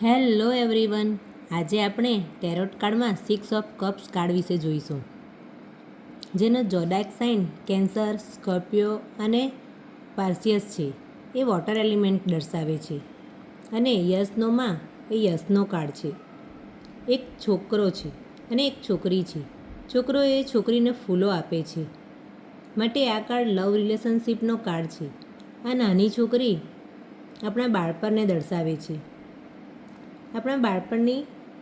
Hello everyone, આજે આપણે tarot કાર્ડમાં 6 ઓફ કપ્સ કાર્ડ વિશે જોઈશું, જેનો જોડાક સાઇન કેન્સર, સ્કોર્પિયો અને પાર્સિયસ છે. એ વોટર એલિમેન્ટ દર્શાવે છે અને યસનોમાં એ યસનો કાર્ડ છે. એક છોકરો છે અને એક છોકરી છે. છોકરો એ છોકરીને ફૂલો આપે છે, માટે આ કાર્ડ લવ રિલેશનશિપનો કાર્ડ છે. આ નાની છોકરી આપણા બાળપણને દર્શાવે છે, આપણા બાળપણની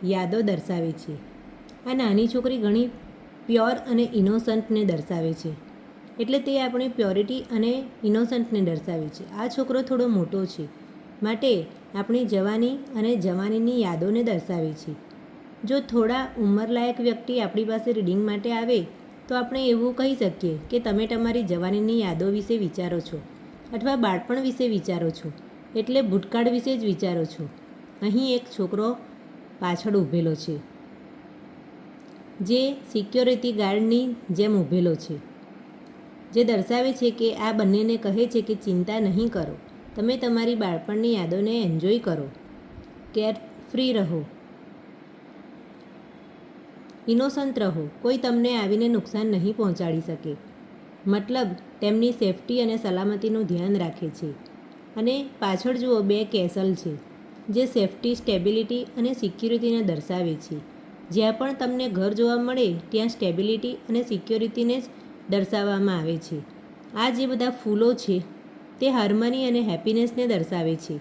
યાદો દર્શાવે છે. આ નાની છોકરી ઘણી પ્યોર અને ઇનોસન્ટને દર્શાવે છે, એટલે તે આપણી પ્યોરિટી અને ઇનોસન્ટને દર્શાવે છે. આ છોકરો થોડો મોટો છે, માટે આપણી જવાની અને જવાનીની યાદોને દર્શાવે છે. જો થોડા ઉંમરલાયક વ્યક્તિ આપણી પાસે રીડિંગ માટે આવે તો આપણે એવું કહી શકીએ કે તમે તમારી જવાનીની યાદો વિશે વિચારો છો અથવા બાળપણ વિશે વિચારો છો, એટલે ભૂતકાળ વિશે જ વિચારો છો. અહીં એક છોકરો પાછળ ઊભેલો છે, જે સિક્યોરિટી ગાર્ડની જેમ ઊભેલો છે, જે દર્શાવે છે કે આ બંનેને કહે છે કે ચિંતા નહીં કરો, તમે તમારી બાળપણની યાદોને એન્જોય કરો, કેર ફ્રી રહો, ઇનોસન્ટ રહો. કોઈ તમને આવીને નુકસાન નહીં પહોંચાડી શકે. મતલબ તેમની સેફટી અને સલામતીનું ધ્યાન રાખે છે. અને પાછળ જુઓ, 2 કેસલ છે, જે સેફટી, સ્ટેબિલિટી અને સિક્યુરિટીને દર્શાવે છે. જ્યાં પણ તમને ઘર જોવા મળે ત્યાં સ્ટેબિલિટી અને સિક્યોરિટીને જ દર્શાવવામાં આવે છે. આ જે બધા ફૂલો છે તે હાર્મની અને હેપીનેસને દર્શાવે છે.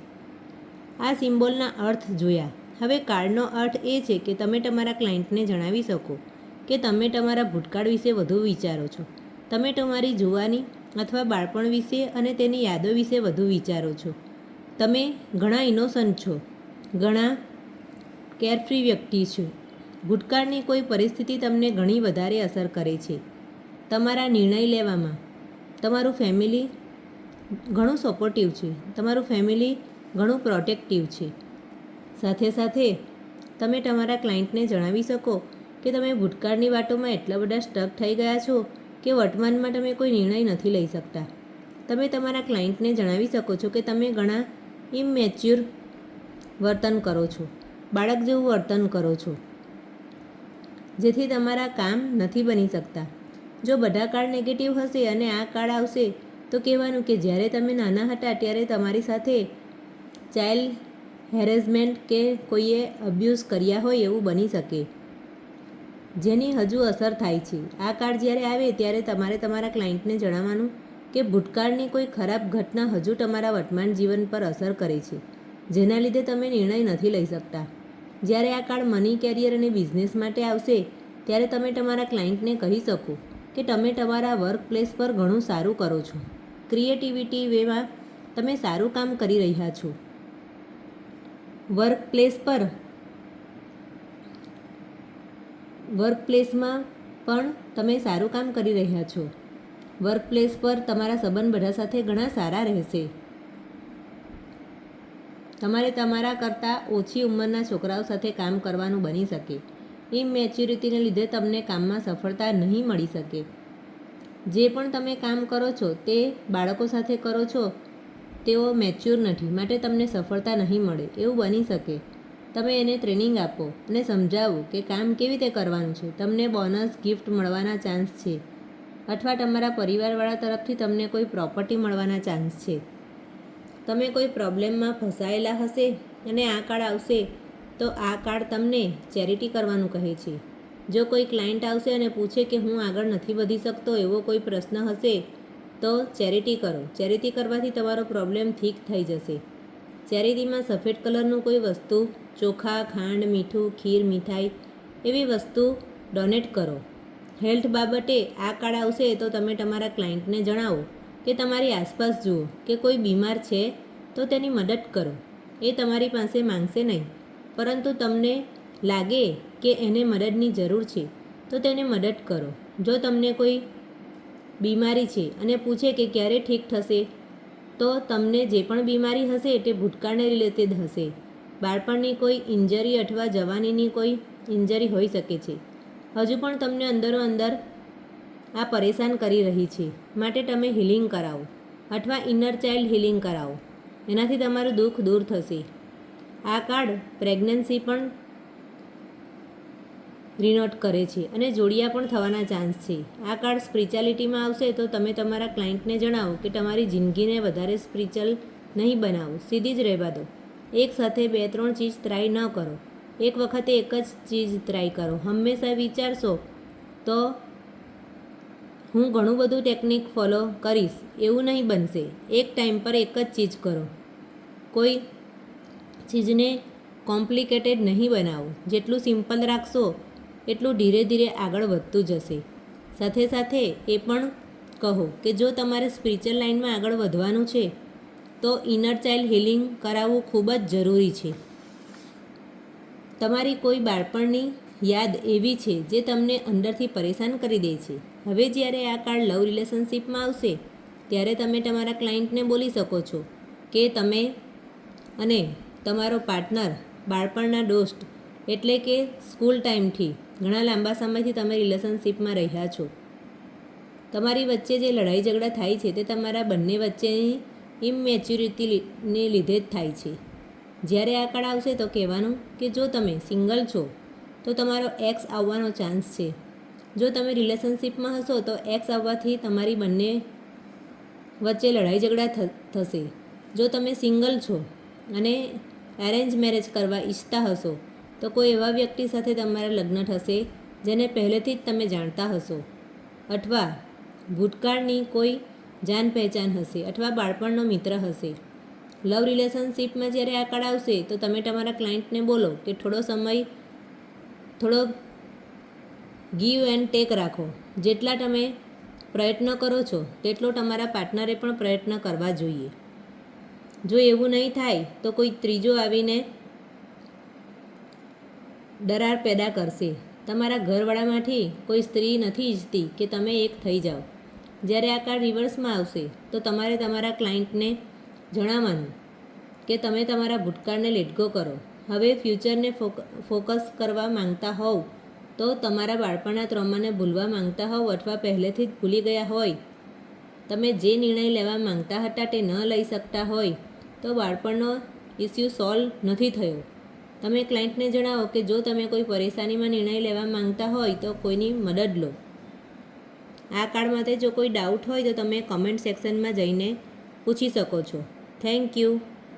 આ સિમ્બોલના અર્થ જોયા. હવે કાર્ડનો અર્થ એ છે કે તમે તમારા ક્લાયન્ટને જણાવી શકો કે તમે તમારા ભૂતકાળ વિશે વધુ વિચારો છો. તમે તમારી જુવાની અથવા બાળપણ વિશે અને તેની યાદો વિશે વધુ વિચારો છો. તમે ઘણા ઇનોસન્ટ છો, ઘણા કેરફ્રી વ્યક્તિ છો. ભૂતકાળની કોઈ પરિસ્થિતિ તમને ઘણી વધારે અસર કરે છે. તમારા નિર્ણય લેવામાં તમારું ફેમિલી ઘણું સપોર્ટિવ છે, તમારું ફેમિલી ઘણું પ્રોટેક્ટિવ છે. સાથે સાથે તમે તમારા ક્લાયન્ટને જણાવી શકો કે તમે ભૂતકાળની વાતોમાં એટલા બધા સ્ટક થઈ ગયા છો કે વર્તમાનમાં તમે કોઈ નિર્ણય નથી લઈ શકતા. તમે તમારા ક્લાયન્ટને જણાવી શકો છો કે તમે ઘણા ઇમેચ્યોર વર્તન કરો છો, બાળક જેવું વર્તન કરો છો, જેથી તમારા કામ નથી બની શકતા. જો બધા કાર્ડ નેગેટિવ હશે અને આ કાર્ડ આવશે તો કહેવાનું કે જ્યારે તમે નાના હતા ત્યારે તમારી સાથે ચાઇલ્ડ હેરેસમેન્ટ કે કોઈએ અબ્યુઝ કર્યા હોય એવું બની શકે, જેની હજુ અસર થાય છે. આ કાર્ડ જ્યારે આવે ત્યારે તમારે તમારા ક્લાયન્ટને જણાવવાનું કે ભૂતકાળની કોઈ ખરાબ ઘટના હજુ તમારા વર્તમાન જીવન પર અસર કરે છે, જેના લીધે તમે નિર્ણય નથી લઈ શકતા. જ્યારે આ કાર્ડ મની, કેરિયર અને બિઝનેસ માટે આવશે ત્યારે તમે તમારા ક્લાયન્ટને કહી શકો કે તમે તમારા વર્ક પ્લેસ પર ઘણું સારું કરો છો, ક્રિએટિવિટી વેમાં તમે સારું કામ કરી રહ્યા છો. વર્ક પ્લેસમાં પણ તમે સારું કામ કરી રહ્યા છો. વર્ક પ્લેસ પર તમારા સંબંધ બધા સાથે ઘણા સારા રહેશે. તમારે તમારા કરતાં ઓછી ઉંમરના છોકરાઓ સાથે કામ કરવાનું બની શકે. ઇમેચ્યોરિટીને લીધે તમને કામમાં સફળતા નહીં મળી શકે. જે પણ તમે કામ કરો છો તે બાળકો સાથે કરો છો, તેઓ મેચ્યોર નથી, માટે તમને સફળતા નહીં મળે એવું બની શકે. તમે એને ટ્રેનિંગ આપો અને સમજાવો કે કામ કેવી રીતે કરવાનું છે. તમને બોનસ ગિફ્ટ મળવાના ચાન્સ છે, અથવા તમારા પરિવારવાળા તરફથી તમને કોઈ પ્રોપર્ટી મળવાના ચાન્સ છે. તમે કોઈ પ્રોબ્લેમમાં ફસાયેલા હશે અને આ કાર્ડ આવશે તો આ કાર્ડ તમને ચેરિટી કરવાનું કહે છે. જો કોઈ ક્લાયન્ટ આવશે અને પૂછે કે હું આગળ નથી વધી શકતો, એવો કોઈ પ્રશ્ન હશે તો ચેરિટી કરો. ચેરિટી કરવાથી તમારો પ્રોબ્લેમ ઠીક થઈ જશે. ચેરિટીમાં સફેદ કલરનું કોઈ વસ્તુ, ચોખા, ખાંડ, મીઠું, ખીર, મીઠાઈ એવી વસ્તુ ડોનેટ કરો. હેલ્થ બાબતે આ કાર્ડ આવશે તો તમે તમારા ક્લાયન્ટને જણાવો કે તમારી આસપાસ જુઓ કે કોઈ બીમાર છે તો તેની મદદ કરો. એ તમારી પાસે માંગશે નહીં, પરંતુ તમને લાગે કે એને મદદની જરૂર છે તો તેને મદદ કરો. જો તમને કોઈ બીમારી છે અને પૂછે કે ક્યારે ઠીક થશે, તો તમને જે પણ બીમારી હશે તે ભૂતકાળને રિલેટેડ હશે. બાળપણની કોઈ ઇન્જરી અથવા જવાનીની કોઈ ઇન્જરી હોઈ શકે છે. હજુ પણ તમને અંદરો અંદર આ પરેશાન કરી રહી છે, માટે તમે હિલિંગ કરાવો અથવા ઇનર ચાઇલ્ડ હિલિંગ કરાવો. એનાથી તમારું દુઃખ દૂર થશે. આ કાર્ડ પ્રેગ્નન્સી પણ રિનોટ કરે છે અને જોડિયા પણ થવાના ચાન્સ છે. આ કાર્ડ સ્પિરિચ્યુઆલિટીમાં આવશે તો તમે તમારા ક્લાયન્ટને જણાવો કે તમારી જિંદગીને વધારે સ્પિરિચ્યુઅલ નહીં બનાવો, સીધી જ રહેવા દો. એક સાથે 2-3 ચીજ ટ્રાય ન કરો. એક વખતે એક જ ચીજ ટ્રાય કરો. હંમેશા વિચારશો તો હું ઘણું બધું ટેકનિક ફોલો કરીશ એવું નહીં બનશે. એક ટાઈમ પર એક જ ચીજ કરો. કોઈ ચીજને કોમ્પ્લિકેટેડ નહીં બનાવો. જેટલું સિમ્પલ રાખશો એટલું ધીરે ધીરે આગળ વધતું જશે. સાથે સાથે એ પણ કહો કે જો તમારે સ્પિરિચ્યુઅલ લાઇનમાં આગળ વધવાનું છે તો ઇનર ચાઇલ્ડ હિલિંગ કરાવવું ખૂબ જ જરૂરી છે. તમારી કોઈ બાળપણની યાદ એવી છે જે તમને અંદરથી પરેશાન કરી દે છે. હવે જ્યારે આ કાર્ડ લવ રિલેશનશિપમાં આવશે ત્યારે તમે તમારા ક્લાયન્ટને બોલી શકો છો કે તમે અને તમારો પાર્ટનર બાળપણના દોસ્ત એટલે કે સ્કૂલ ટાઈમથી ઘણા લાંબા સમયથી તમે રિલેશનશિપમાં રહ્યા છો. તમારી વચ્ચે જે લડાઈ ઝઘડા થાય છે તે તમારા બંને વચ્ચેની ઇમેચ્યોરિટીને લીધે જ થાય છે. જ્યારે આ કાર્ડ આવશે તો કહેવાનું કે જો તમે સિંગલ છો તો તમારો એક્સ આવવાનો ચાન્સ છે. જો તમે રિલેશનશિપમાં હશો તો એક્સ આવવાથી તમારી બંને વચ્ચે લડાઈ ઝઘડા થશે. જો તમે સિંગલ છો અને એરેન્જ મેરેજ કરવા ઈચ્છતા હશો તો કોઈ એવા વ્યક્તિ સાથે તમારા લગ્ન થશે જેને પહેલેથી જ તમે જાણતા હશો, અથવા ભૂતકાળની કોઈ જાન પહેચાન હશે અથવા બાળપણનો મિત્ર હશે. લવ રિલેશનશિપમાં જ્યારે આ કાર્ડ આવશે તો તમે તમારા ક્લાયન્ટને બોલો કે થોડો ગીવ એન્ડ ટેક રાખો. જેટલા તમે પ્રયત્ન કરો છો તેટલો તમારા પાર્ટનરે પણ પ્રયત્ન કરવા જોઈએ. જો એવું નહીં થાય તો કોઈ ત્રીજો આવીને દરાર પેદા કરશે. તમારા ઘરવાળામાંથી કોઈ સ્ત્રી નથી ઈચ્છતી કે તમે એક થઈ જાઓ. જ્યારે આ કાર્ડ રિવર્સમાં આવશે તો તમારે તમારા ક્લાયન્ટને જણાવવાનું કે તમે તમારા ભૂતકાળને લેટગો કરો. હવે ફ્યુચરને ફોકસ કરવા માંગતા હોવ તો તમારા બાળપણના ટ્રોમાને ભૂલવા માંગતા હોવ અથવા પહેલેથી જ ભૂલી ગયા હોય, તમે જે નિર્ણય લેવા માંગતા હતા તે ન લઈ શકતા હોય તો બાળપણનો ઇસ્યુ સોલ્વ નથી થયો. તમે ક્લાયન્ટને જણાવો કે જો તમે કોઈ પરેશાનીમાં નિર્ણય લેવા માંગતા હોય તો કોઈની મદદ લો. આ કાર્ડ માટે જો કોઈ ડાઉટ હોય તો તમે કમેન્ટ સેક્શનમાં જઈને પૂછી શકો છો. Thank you.